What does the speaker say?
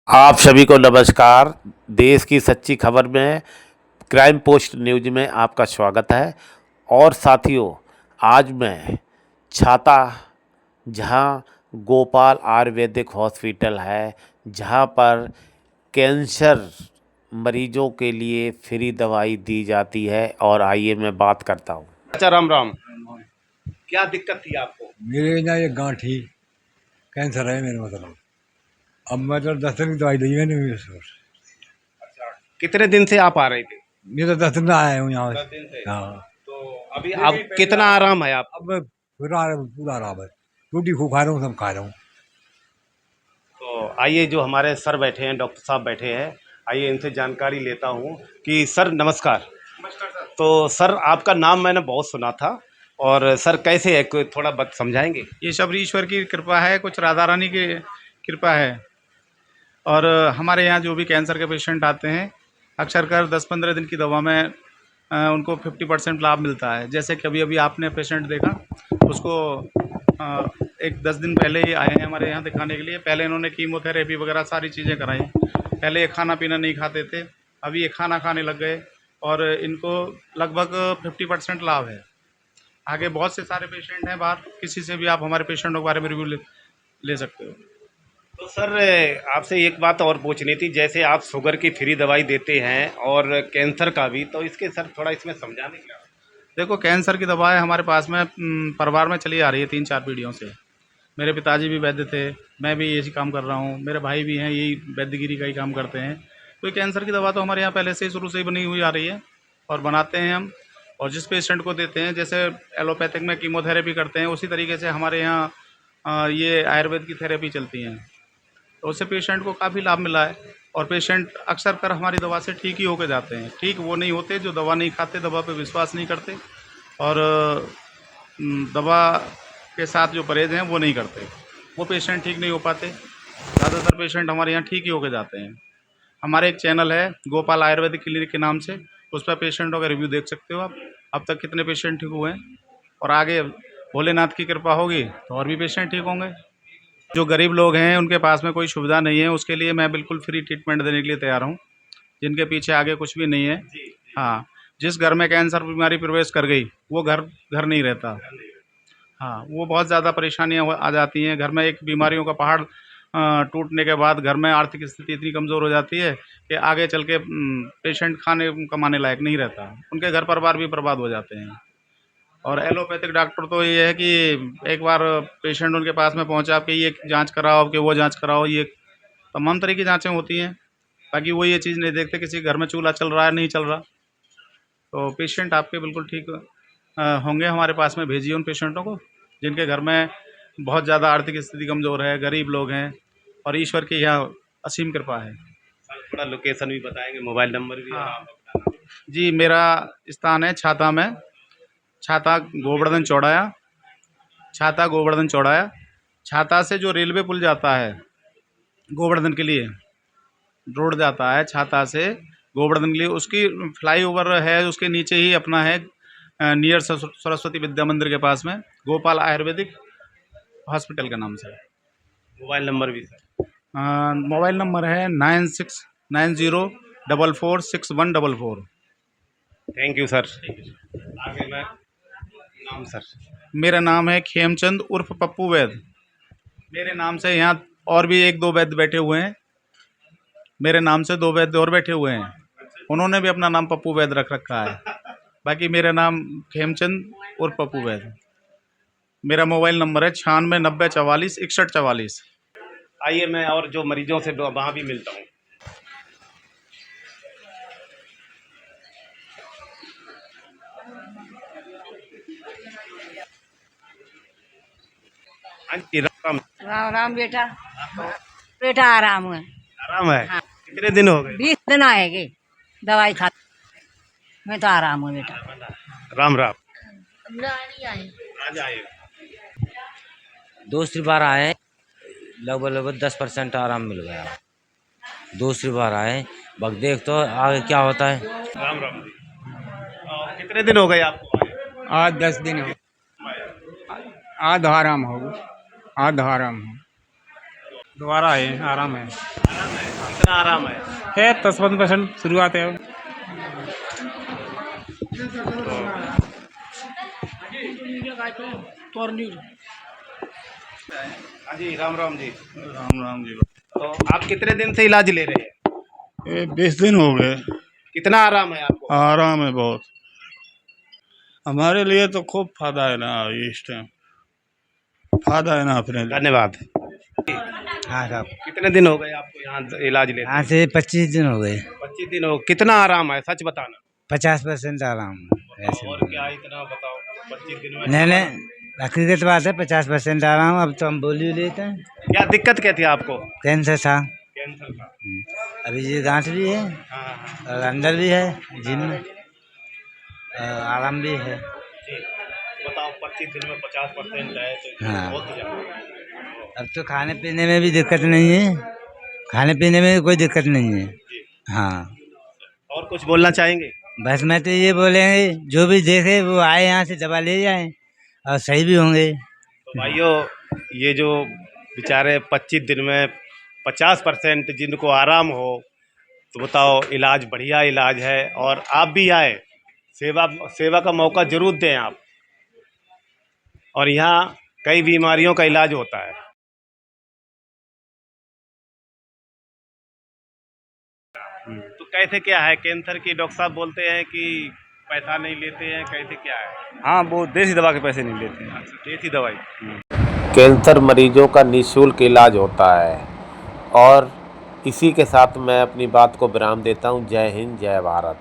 आप सभी को नमस्कार। देश की सच्ची खबर में क्राइम पोस्ट न्यूज में आपका स्वागत है। और साथियों, आज मैं छाता, जहां गोपाल आयुर्वेदिक हॉस्पिटल है, जहां पर कैंसर मरीजों के लिए फ्री दवाई दी जाती है, और आइए मैं बात करता हूं। अच्छा, राम राम। क्या दिक्कत थी आपको? मेरे ना ये गांठी कैंसर है मेरे, मतलब अब मतलब 10 दिन की दवाई दी मैंने उसको। अच्छा, कितने दिन से आप आ रहे थे? मैं तो 10 दिन में आया हूँ यहाँ 10 से। दिन से। हाँ, तो अभी आप कितना आराम है आप? अब मैं पूरा आराम है। रोटी खूब खा रहा हूँ, सब खा रहा हूँ। तो आइए, जो हमारे सर बैठे हैं, डॉक्टर साहब बैठे हैं, आइए इनसे जानकारी लेता हूँ कि सर नमस्कार। नमस्कार सर। तो सर, आपका नाम मैंने बहुत सुना था, और सर कैसे है, कोई थोड़ा बात समझाएंगे? ये सब ईश्वर की कृपा है, कुछ राधा रानी की कृपा है। और हमारे यहाँ जो भी कैंसर के पेशेंट आते हैं, अक्सर कर 10-15 दिन की दवा में उनको 50% लाभ मिलता है। जैसे कि अभी अभी आपने पेशेंट देखा, उसको एक 10 दिन पहले ही आए हैं हमारे यहाँ दिखाने के लिए। पहले इन्होंने कीमोथेरेपी वगैरह सारी चीज़ें कराई। पहले ये खाना पीना नहीं खाते थे, अभी ये खाना खाने लग गए, और इनको लगभग 50% लाभ है। आगे बहुत से सारे पेशेंट हैं बाहर, किसी से भी आप हमारे पेशेंटों के बारे में रिव्यू ले सकते हो। तो सर, आपसे एक बात और पूछनी थी। जैसे आप शुगर की फ्री दवाई देते हैं और कैंसर का भी, तो इसके सर थोड़ा इसमें समझाने क्या? देखो, कैंसर की दवाएं हमारे पास में परिवार में चली आ रही है 3-4 पीढ़ियों से। मेरे पिताजी भी वैद्य थे, मैं भी यही काम कर रहा हूँ, मेरे भाई भी हैं, यही वैद्यगिरी का ही काम करते हैं। तो ये कैंसर की दवा तो हमारे यहाँ पहले से ही शुरू से ही बनी हुई आ रही है, और बनाते हैं हम। और जिस पेशेंट को देते हैं, जैसे एलोपैथिक में कीमोथेरेपी करते हैं, उसी तरीके से हमारे यहाँ ये आयुर्वेद की थेरेपी चलती हैं। तो उससे पेशेंट को काफ़ी लाभ मिला है, और पेशेंट अक्सर कर हमारी दवा से ठीक ही होकर जाते हैं। ठीक वो नहीं होते जो दवा नहीं खाते, दवा पे विश्वास नहीं करते, और दवा के साथ जो परहेज़ हैं वो नहीं करते, वो पेशेंट ठीक नहीं हो पाते। ज़्यादातर पेशेंट हमारे यहाँ ठीक ही होकर जाते हैं। हमारे एक चैनल है गोपाल आयुर्वेदिक क्लिनिक के नाम से, उस पर पेशेंटों का रिव्यू देख सकते हो आप, अब तक कितने पेशेंट ठीक हुए हैं। और आगे भोलेनाथ की कृपा होगी तो और भी पेशेंट ठीक होंगे। जो गरीब लोग हैं, उनके पास में कोई सुविधा नहीं है, उसके लिए मैं बिल्कुल फ्री ट्रीटमेंट देने के लिए तैयार हूँ, जिनके पीछे आगे कुछ भी नहीं है। हाँ, जिस घर में कैंसर बीमारी प्रवेश कर गई, वो घर घर नहीं रहता। हाँ, वो बहुत ज़्यादा परेशानियाँ आ जाती हैं घर में। एक बीमारियों का पहाड़ टूटने के बाद घर में आर्थिक स्थिति इतनी कमज़ोर हो जाती है कि आगे चल के पेशेंट खाने कमाने लायक नहीं रहता, उनके घर परिवार भी बर्बाद हो जाते हैं। और एलोपैथिक डॉक्टर तो ये है कि एक बार पेशेंट उनके पास में पहुंचा कि ये जांच कराओ, कि वो जांच कराओ, ये तमाम तरह की जांचें होती हैं, ताकि वो ये चीज़ नहीं देखते किसी घर में चूल्हा चल रहा है नहीं चल रहा। तो पेशेंट आपके बिल्कुल ठीक होंगे। हमारे पास में भेजिए उन पेशेंटों को जिनके घर में बहुत ज़्यादा आर्थिक स्थिति कमज़ोर है, गरीब लोग हैं, और ईश्वर की यहाँ असीम कृपा है। सर, थोड़ा लोकेशन भी बताएंगे, मोबाइल नंबर भी, और हाँ आप अपना नाम। जी, मेरा स्थान है छाता में, छाता गोवर्धन चौड़ाया, छाता गोवर्धन चौड़ाया। छाता से जो रेलवे पुल जाता है गोवर्धन के लिए, रोड जाता है छाता से गोवर्धन के लिए, उसकी फ्लाईओवर है, उसके नीचे ही अपना है, नियर सरस्वती विद्या मंदिर के पास में, गोपाल आयुर्वेदिक हॉस्पिटल के नाम से। मोबाइल नंबर भी सर। मोबाइल नंबर है 9690446144। Thank you sir. आगे मैं नाम सर। मेरा नाम है खेमचंद उर्फ पप्पू वैद। मेरे नाम से यहाँ और भी 1-2 वैद्य बैठे हुए हैं, मेरे नाम से 2 वैद्य और बैठे हुए हैं, उन्होंने भी अपना नाम पप्पू वैद रख रखा है। बाकी मेरा नाम खेमचंद उर्फ पप्पू वैद। मेरा मोबाइल नंबर है 9690446144। आइए, मैं और जो मरीजों से वहाँ भी मिलता हूँ। हाँ जी, राम। राम राम बेटा। बेटा आराम है। आराम है? हाँ। कितने दिन हो गए? 20 दिन आएगी दवाई खा, मैं तो आराम हूँ बेटा। राम राम। आज आज आए? दूसरी बार आए, लगभग लगभग 10% आराम मिल गया। दूसरी बार आए, बग देख तो आगे क्या होता है। राम राम जी। कितने दिन हो गए आपको आए? आज 10 दिन हो, आधा आराम हो, आधा आराम हो। दोबारा है, आराम है। कितना आराम है? 10-15% शुरुआत है। हाँ जी, राम राम जी। राम राम जी। तो आप कितने दिन से इलाज ले रहे हैं? ये 20 दिन हो गए। कितना आराम है आपको? आराम है बहुत। हमारे लिए तो खूब फायदा है ना इस टाइम, फायदा है ना अपने लिए। धन्यवाद। हाँ साहब, कितने दिन हो गए आपको यहाँ इलाज लेते? यहाँ से 25 दिन हो गए। 25 दिन हो। कितना आराम है, सच बताना। 50% आराम ऐसे। और क्या इतना बताओ 25 दिन में? नहीं नहीं, हकीकत बात है, 50% आराम। अब तो हम बोली लेते हैं। क्या दिक्कत क्या थी आपको? कैंसर था, कैंसर का। अभी ये गांठ भी है हाँ। और अंदर भी है, जिन आराम भी है। जी। बताओ 25 दिन में 50% है तो हाँ। बहुत ज्यादा है। अब तो खाने पीने में भी दिक्कत नहीं है, खाने पीने में कोई दिक्कत नहीं है। हाँ, और कुछ बोलना चाहेंगे? बस मैं तो ये बोलेंगे, जो भी देखे वो आए यहाँ से दवा ले जाएं और सही भी होंगे। तो भाइयों, ये जो बेचारे 25 दिन में 50% जिनको आराम हो, तो बताओ, इलाज बढ़िया इलाज है। और आप भी आए, सेवा का मौका जरूर दें आप। और यहाँ कई बीमारियों का इलाज होता है। तो कैसे क्या है कैंसर की? डॉक्टर साहब बोलते हैं कि पैसा नहीं लेते हैं, कैसे क्या है? हाँ, वो देसी दवा के पैसे नहीं लेते हैं। अच्छा, देसी दवाई। कैंसर मरीजों का निःशुल्क इलाज होता है। और इसी के साथ मैं अपनी बात को विराम देता हूँ। जय हिंद, जय भारत।